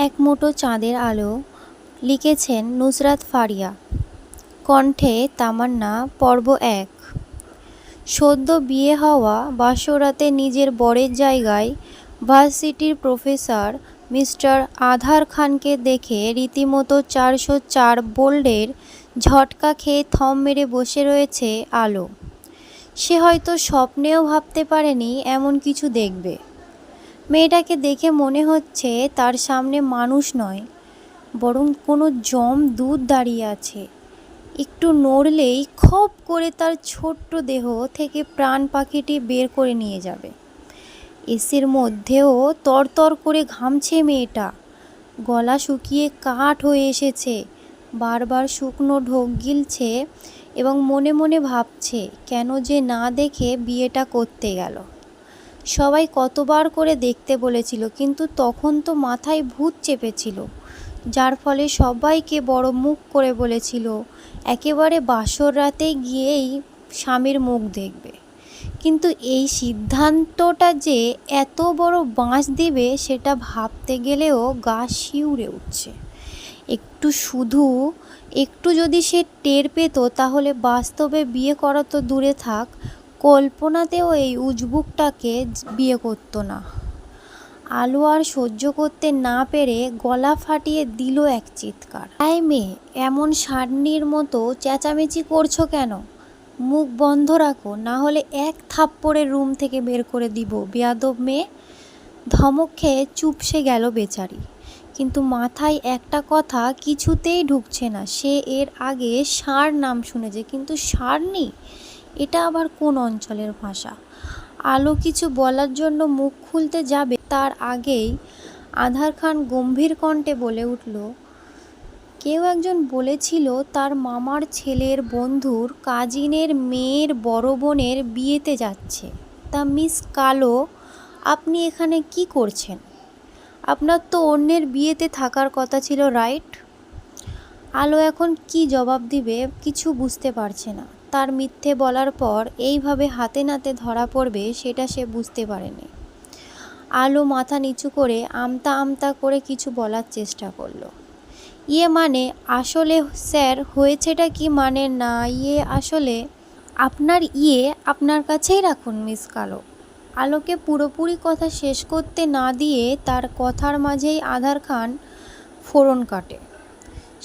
এক মুঠো চাঁদের আলো লিখেছেন নুসরাত ফারিয়া। কণ্ঠে তামান্না। পর্ব ১। সদ্য বিয়ে হওয়া বাসরাতে নিজের বরের জায়গায় ভার্সিটির প্রফেসর মিস্টার আধার খানকে দেখে রীতিমতো ৪০৪ বোল্ডের ঝটকা খেয়ে থম মেরে বসে রয়েছে আলো। সে হয়তো স্বপ্নেও ভাবতে পারেনি এমন কিছু দেখবে। মেয়েটাকে দেখে মনে হচ্ছে তার সামনে মানুষ নয়, বরং কোনো দুধ দাঁড়িয়ে আছে। একটু নড়লেই খপ করে তার ছোট্ট দেহ থেকে প্রাণ পাখিটি বের করে নিয়ে যাবে। এসির মধ্যেও তরতর করে ঘামছে মেয়েটা। গলা শুকিয়ে কাঠ হয়ে এসেছে। বারবার শুকনো ঢোক গিলছে এবং মনে মনে ভাবছে কেন যে না দেখে বিয়েটা করতে গেল। সবাই কতবার করে দেখতে বলেছিল, কিন্তু তখন তো মাথায় ভূত চেপেছিল, যার ফলে সবাইকে বড় মুখ করে বলেছিল একেবারে বাসর রাতে গিয়েই স্বামীর মুখ দেখবে। কিন্তু এই সিদ্ধান্তটা যে এত বড় বাঁশ দিবে সেটা ভাবতে গেলেও গা শিউরে উঠছে। একটু যদি সে টের পেত, তাহলে বাস্তবে বিয়ে করা তো দূরে থাক, কল্পনাতেও এই উজবুকটাকে বিয়ে করতো না। আলো আর সহ্য করতে না পেরে গলা ফাটিয়ে দিল এক চিৎকার। এই মেয়ে, এমন সারনির মতো চেঁচামেচি করছো কেন? মুখ বন্ধ রাখো, না হলে এক থাপ্পড়ে রুম থেকে বের করে দিব, বেয়াদব মেয়ে। ধমক খেয়ে চুপসে গেল বেচারি। কিন্তু মাথায় একটা কথা কিছুতেই ঢুকছে না। সে এর আগে সার নাম শুনেছে, কিন্তু সারনি এটা আবার কোন অঞ্চলের ভাষা? আলো কিছু বলার জন্য মুখ খুলতে যাবে, তার আগেই আধার খান গম্ভীর কণ্ঠে বলে উঠল, কেউ একজন বলেছিল তার মামার ছেলের বন্ধুর কাজিনের মেয়ের বড় বোনের বিয়েতে যাচ্ছে। তা মিস কালো, আপনি এখানে কি করছেন? আপনার তো অন্যের বিয়েতে থাকার কথা ছিল, রাইট? আলো এখন কি জবাব দিবে কিছু বুঝতে পারছে না। তার মিথ্যে বলার পর এইভাবে হাতে নাতে ধরা পড়বে সেটা সে বুঝতে পারেনি। আলো মাথা নিচু করে আমতা আমতা করে কিছু বলার চেষ্টা করলো। মানে আসলে স্যার, হয়েছেটা কি? মানে না, আসলে আপনার কাছেই রাখুন মিস কালো। আলোকে পুরোপুরি কথা শেষ করতে না দিয়ে তার কথার মাঝেই আধার খান ফোড়ন কাটে।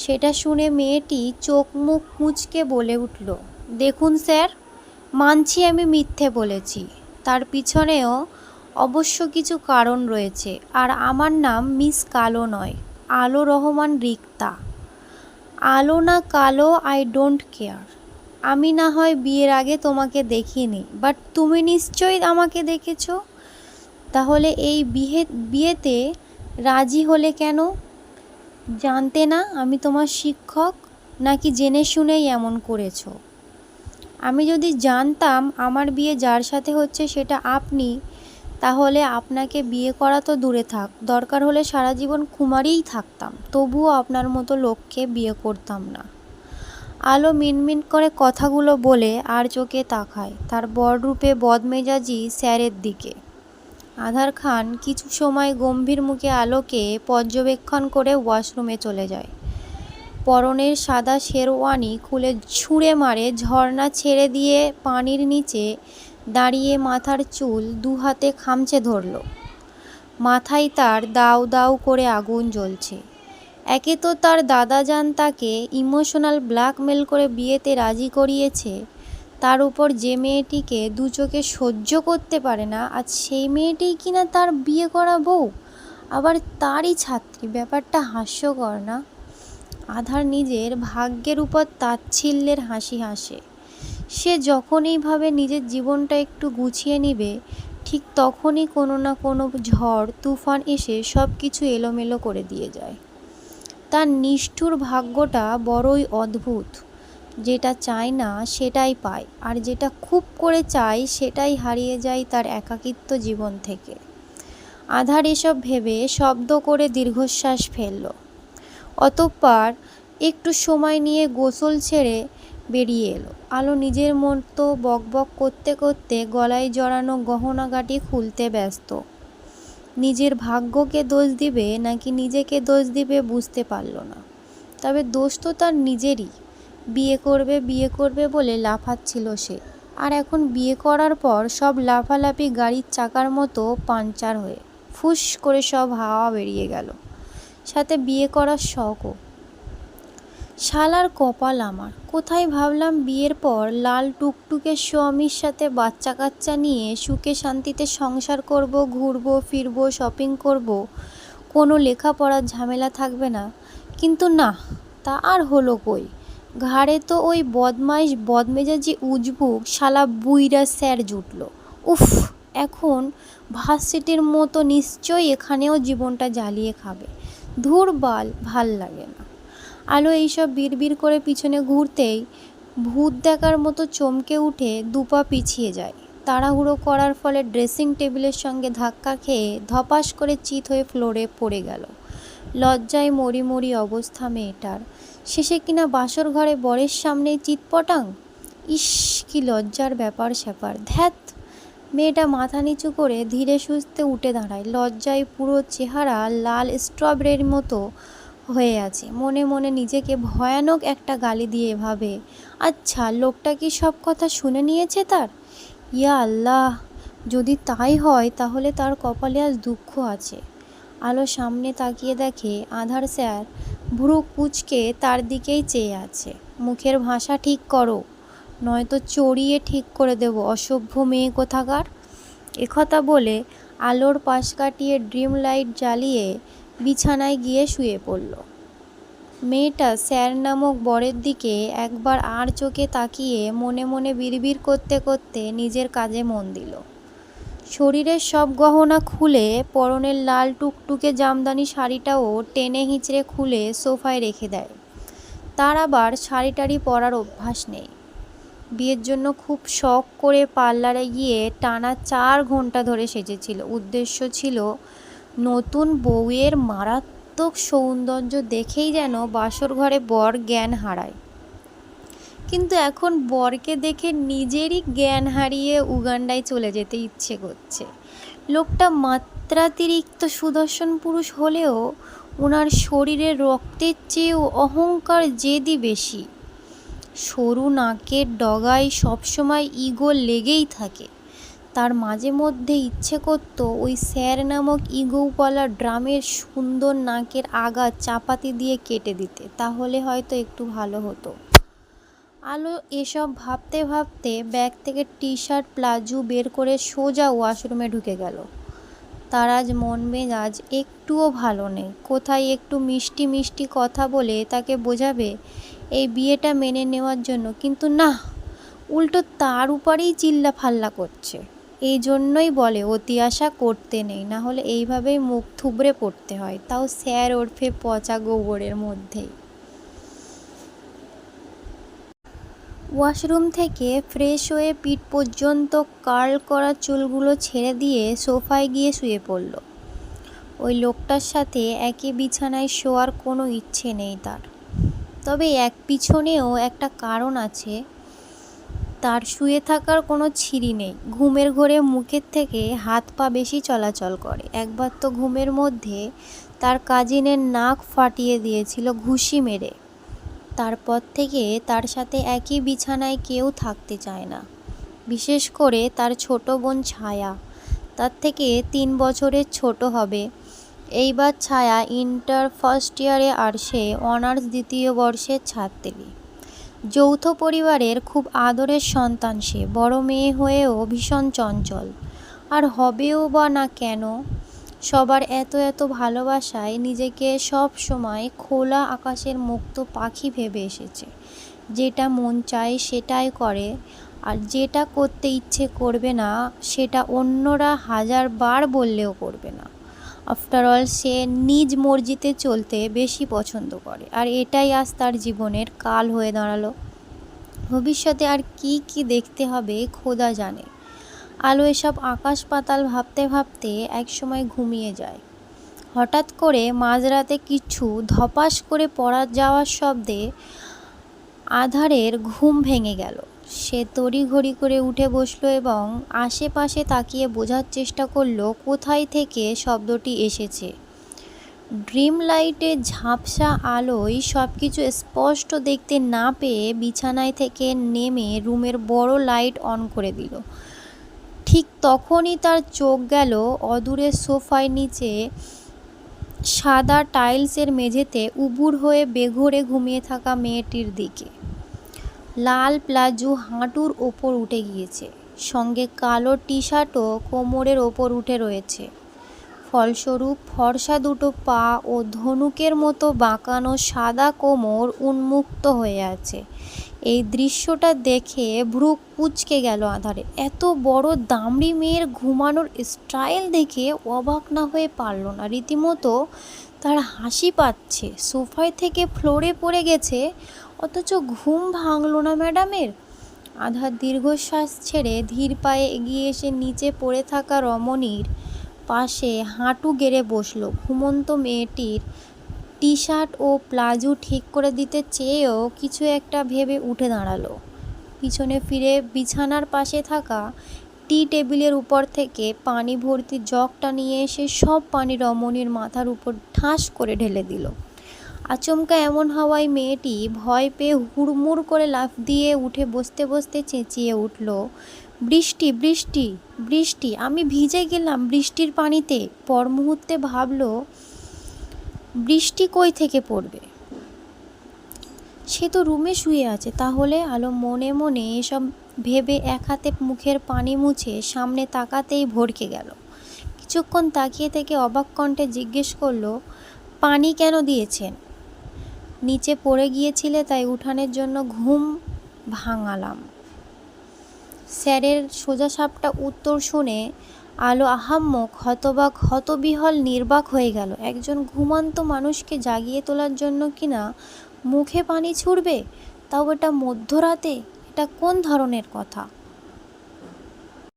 সেটা শুনে মেয়েটি চোখ মুখ মুচকে বলে উঠল, দেখুন স্যার, মানছি আমি মিথ্যে বলেছি, তার পিছনেও অবশ্য কিছু কারণ রয়েছে। আর আমার নাম মিস কালো নয়, আলো রহমান রিক্তা। আলো না কালো, আই ডোন্ট কেয়ার। আমি না হয় বিয়ের আগে তোমাকে দেখিনি, বাট তুমি নিশ্চয়ই আমাকে দেখেছো। তাহলে এই বিয়েতে রাজি হলে কেন? জানতে না আমি তোমার শিক্ষক, নাকি জেনে শুনেই এমন করেছো? আমি যদি জানতাম আমার বিয়ে যার সাথে হচ্ছে সেটা আপনি, তাহলে আপনাকে বিয়ে করা তো দূরে থাক, দরকার হলে সারা জীবন কুমারীই থাকতাম, তবুও আপনার মতো লোককে বিয়ে করতাম না। আলো মিনমিন করে কথাগুলো বলে আর চোখে তাকায় তার বররূপে বদমেজাজি স্যারের দিকে। আধার খান কিছু সময় গম্ভীর মুখে আলোকে পর্যবেক্ষণ করে ওয়াশরুমে চলে যায়। পরনের সাদা শেরওয়ানি খুলে ছুঁড়ে মারে, ঝর্ণা ছেড়ে দিয়ে পানির নিচে দাঁড়িয়ে মাথার চুল দু হাতে খামচে ধরল। মাথায় তার দাউ দাউ করে আগুন জ্বলছে। একে তো তার দাদাজান তাকে ইমোশনাল ব্ল্যাকমেল করে বিয়েতে রাজি করিয়েছে, তার উপর যে মেয়েটিকে দু চোখে সহ্য করতে পারে না, আজ সেই মেয়েটিই কিনা তার বিয়ে করা বউ, আবার তারই ছাত্রী। ব্যাপারটা হাস্যকর না? আধার নিজের ভাগ্যের উপর তাচ্ছিল্যের হাসি হাসে। সে যখনই ভাবে নিজের জীবনটা একটু গুছিয়ে নিবে, ঠিক তখনই কোনো না কোনো ঝড় তুফান এসে সব কিছু এলোমেলো করে দিয়ে যায়। তার নিষ্ঠুর ভাগ্যটা বড়ই অদ্ভুত। যেটা চায় না সেটাই পায়, আর যেটা খুব করে চায় সেটাই হারিয়ে যায় তার একাকিত্ব জীবন থেকে। আধার এসব ভেবে শব্দ করে দীর্ঘশ্বাস ফেলল। অতঃপর একটু সময় নিয়ে গোসল ছেড়ে বেরিয়ে এলো। আলো নিজের মতো বকবক করতে করতে গলায় জড়ানো গহনাগাটি খুলতে ব্যস্ত। নিজের ভাগ্যকে দোষ দিবে নাকি নিজেকে দোষ দিবে বুঝতে পারল না। তবে দোষ তো তার নিজেরই। বিয়ে করবে বলে লাফাচ্ছিল সে, আর এখন বিয়ে করার পর সব লাফালাফি গাড়ির চাকার মতো পাংচার হয়ে ফুস করে সব হাওয়া বেরিয়ে গেল, সাথে বিয়ে করার শখও। শালার কপাল আমার, কোথায় ভাবলাম বিয়ের পর লাল টুকটুকে স্বামীর সাথে বাচ্চা কাচ্চা নিয়ে সুখে শান্তিতে সংসার করব, ঘুরবো ফিরবো, শপিং করব, কোনো লেখাপড়ার ঝামেলা থাকবে না। কিন্তু না, তা আর হলো কই। ঘাড়ে তো ওই বদমাইশ বদমেজাজি উজবুক শালা বুইড়া স্যার জুটল। উফ, এখন ভার্সিটির মতো নিশ্চয়ই এখানেও জীবনটা জ্বালিয়ে খাবে। ধুর বাল, ভাল লাগে না। আলো এইসব বিড়বিড় করে পিছনে ঘুরতেই ভূত দেখার মতো চমকে উঠে দুপা পিছিয়ে যায়। তাড়াহুড়ো করার ফলে ড্রেসিং টেবিলের সঙ্গে ধাক্কা খেয়ে ধপাস করে চিত হয়ে ফ্লোরে পড়ে গেল। লজ্জায় মরি মরি অবস্থা মেয়েটার। শেষে কিনা বাসর ঘরে বরের সামনেই চিৎপটাং। ইস, কি লজ্জার ব্যাপার স্যাপার, ধ্যাত। মেয়েটা মাথা নিচু করে ধীরে সুস্থে উঠে দাঁড়ায়। লজ্জায় পুরো চেহারা লাল স্ট্রবেরির মতো হয়ে আছে। মনে মনে নিজেকে ভয়ানক একটা গালি দিয়ে ভাবে, আচ্ছা লোকটা কি সব কথা শুনে নিয়েছে তার? ইয়া আল্লাহ, যদি তাই হয় তাহলে তার কপালে আজ দুঃখ আছে। আলো সামনে তাকিয়ে দেখে আধার স্যার ভ্রু কুঁচকে তার দিকেই চেয়ে আছে। মুখের ভাষা ঠিক করো, নয়তো চড়িয়ে ঠিক করে দেব, অসভ্য মেয়ে কোথাকার। একথা বলে আলোর পাশ কাটিয়ে ড্রিম লাইট জ্বালিয়ে বিছানায় গিয়ে শুয়ে পড়ল। মেয়েটা স্যার নামক বরের দিকে একবার আর চোখে তাকিয়ে মনে মনে বিড়বিড় করতে করতে নিজের কাজে মন দিল। শরীরের সব গহনা খুলে পরনের লাল টুকটুকে জামদানি শাড়িটাও টেনে হিঁচড়ে খুলে সোফায় রেখে দেয়। তার আবার শাড়ি টাড়ি পরার অভ্যাস নেই। বিয়ের জন্য খুব শখ করে পার্লারে গিয়ে টানা 4 ঘন্টা ধরে সেজেছিল। উদ্দেশ্য ছিল নতুন বউয়ের মারাত্মক সৌন্দর্য দেখেই যেন বাসর ঘরে বর জ্ঞান হারায়। কিন্তু এখন বরকে দেখে নিজেরই জ্ঞান হারিয়ে উগান্ডায় চলে যেতে ইচ্ছে করছে। লোকটা মাত্রাতিরিক্ত সুদর্শন পুরুষ হলেও ওনার শরীরে রক্তের চেয়েও অহংকার জেদি বেশি। সরু নাকের ডগায় সবসময় ইগো লেগেই থাকে। তার মাঝে মধ্যে ইচ্ছে করতো ওই স্যার নামক ইগোওয়ালা ড্রামের সুন্দর নাকের আগা চাপাতি দিয়ে কেটে দিতে, তাহলে হয়তো একটু ভালো হতো। আলো এসব ভাবতে ভাবতে ব্যাগ থেকে টি শার্ট প্লাজো বের করে সোজা ওয়াশরুমে ঢুকে গেল। তার আজ মন মেজাজ একটুও ভালো নেই। কোথায় একটু মিষ্টি মিষ্টি কথা বলে তাকে বোঝাবে এই বিয়েটা মেনে নেওয়ার জন্য, কিন্তু না, উল্টো তার উপরেই চিল্লা ফাল্লা করছে। এই জন্যই বলে অতি আশা করতে নেই, না হলে এইভাবেই মুখ থুবড়ে পড়তে হয়, তাও স্যার ওরফে পচা গোবরের মধ্যেই। ওয়াশরুম থেকে ফ্রেশ হয়ে পিঠ পর্যন্ত কার্ল করা চুলগুলো ছেড়ে দিয়ে সোফায় গিয়ে শুয়ে পড়ল। ওই লোকটার সাথে একই বিছানায় শোয়ার কোনো ইচ্ছে নেই তার। তবে এক পিছনেও একটা কারণ আছে। তার শুয়ে থাকার কোনো ছিঁড়ি নেই। ঘুমের ঘোরে মুখের থেকে হাত পা বেশি চলাচল করে। একবার তো ঘুমের মধ্যে তার কাজিনের নাক ফাটিয়ে দিয়েছিল ঘুষি মেরে। তারপর থেকে তার সাথে একই বিছানায় কেউ থাকতে চায় না, বিশেষ করে তার ছোট বোন ছায়া। তার থেকে 3 বছরের ছোট হবে। এইবার ছায়া ইন্টার ফার্স্ট ইয়ারে আর সে অনার্স 2য় বর্ষের ছাত্রী। যৌথ পরিবারের খুব আদরের সন্তান সে। বড় মেয়ে হয়েও ভীষণ চঞ্চল, আর হবেও বা না কেন। সবার এত এত ভালোবাসায় নিজেকে সব সময় খোলা আকাশের মুক্ত পাখি ভেবে এসেছে। যেটা মন চায় সেটাই করে, আর যেটা করতে ইচ্ছে করবে না সেটা অন্যরা 1000 বার বললেও করবে না। আফটার অল সে নিজ মর্জিতে চলতে বেশি পছন্দ করে, আর এটাই আজ তার জীবনের কাল হয়ে দাঁড়ালো। ভবিষ্যতে আর কি কি দেখতে হবে খোদা জানে। আলো এসব আকাশ পাতাল ভাবতে ভাবতে একসময় ঘুমিয়ে যায়। হঠাৎ করে মাঝরাতে কিছু ধপাস করে পড়া যাওয়ার শব্দে আধারের ঘুম ভেঙে গেল। সে তড়িঘড়ি করে উঠে বসলো এবং আশেপাশে তাকিয়ে বোঝার চেষ্টা করলো কোথায় থেকে শব্দটি এসেছে। ড্রিম লাইটের ঝাপসা আলোয় সব কিছু স্পষ্ট দেখতে না পেয়ে বিছানায় থেকে নেমে রুমের বড় লাইট অন করে দিল। ঠিক তখনই তার চোখ গেল অদূরে সোফার নিচে সাদা টাইলসের মেঝেতে উবুড় হয়ে বেঘোরে ঘুমিয়ে থাকা মেয়েটির দিকে। লাল প্লাজো হাঁটুর ওপর উঠে গিয়েছে, সঙ্গে কালো টি শার্টও কোমরের ওপর উঠে রয়েছে। ফলস্বরূপ ফর্সা দুটো পা ও ধনুকের মতো বাঁকানো সাদা কোমর উন্মুক্ত হয়ে আছে। এই দৃশ্যটা দেখে ভ্রু কুঁচকে গেল আঁধারে। এত বড় দামড়ি মেয়ের ঘুমানোর স্টাইল দেখে অবাক না হয়ে পারল না। রীতিমতো তার হাসি পাচ্ছে। সোফায় থেকে ফ্লোরে পড়ে গেছে, অথচ ঘুম ভাঙল না ম্যাডামের। আধার দীর্ঘশ্বাস ছেড়ে ধীর পায়ে এগিয়ে এসে নিচে পড়ে থাকা রমণীর পাশে হাঁটু গেড়ে বসল। ঘুমন্ত মেয়েটির টি শার্ট ও প্লাজো ঠিক করে দিতে চেয়েও কিছু একটা ভেবে উঠে দাঁড়ালো। পিছনে ফিরে বিছানার পাশে থাকা টি টেবিলের উপর থেকে পানি ভর্তি জগটা নিয়ে এসে সব পানি রমণীর মাথার উপর ঠাস করে ঢেলে দিল। আচমকা এমন হওয়ায় মেয়েটি ভয় পেয়ে হুড়মুড় করে লাফ দিয়ে উঠে বসতে বসতে চেঁচিয়ে উঠল, বৃষ্টি বৃষ্টি বৃষ্টি, আমি ভিজে গেলাম বৃষ্টির পানিতে। পর মুহূর্তে ভাবল, বৃষ্টি কই থেকে পড়বে, সে তো রুমে শুয়ে আছে। তাহলে আলো মনে মনে এসব ভেবে এক হাতে মুখের পানি মুছে সামনে তাকাতেই ভড়কে গেল। কিছুক্ষণ তাকিয়ে থেকে অবাক কণ্ঠে জিজ্ঞেস করলো, পানি কেন দিয়েছেন? নিচে পড়ে গিয়েছিলে তাই উঠানের জন্য ঘুম ভাঙালাম। স্যারের সোজাসাপটা উত্তর শুনে আলো আহাম্মক হতবাক হতবিহ্বল নির্বাক হয়ে গেল। একজন ঘুমন্ত মানুষকে জাগিয়ে তোলার জন্য কিনা মুখে পানি ছুড়বে, তাও এটা মধ্যরাতে? এটা কোন ধরনের কথা?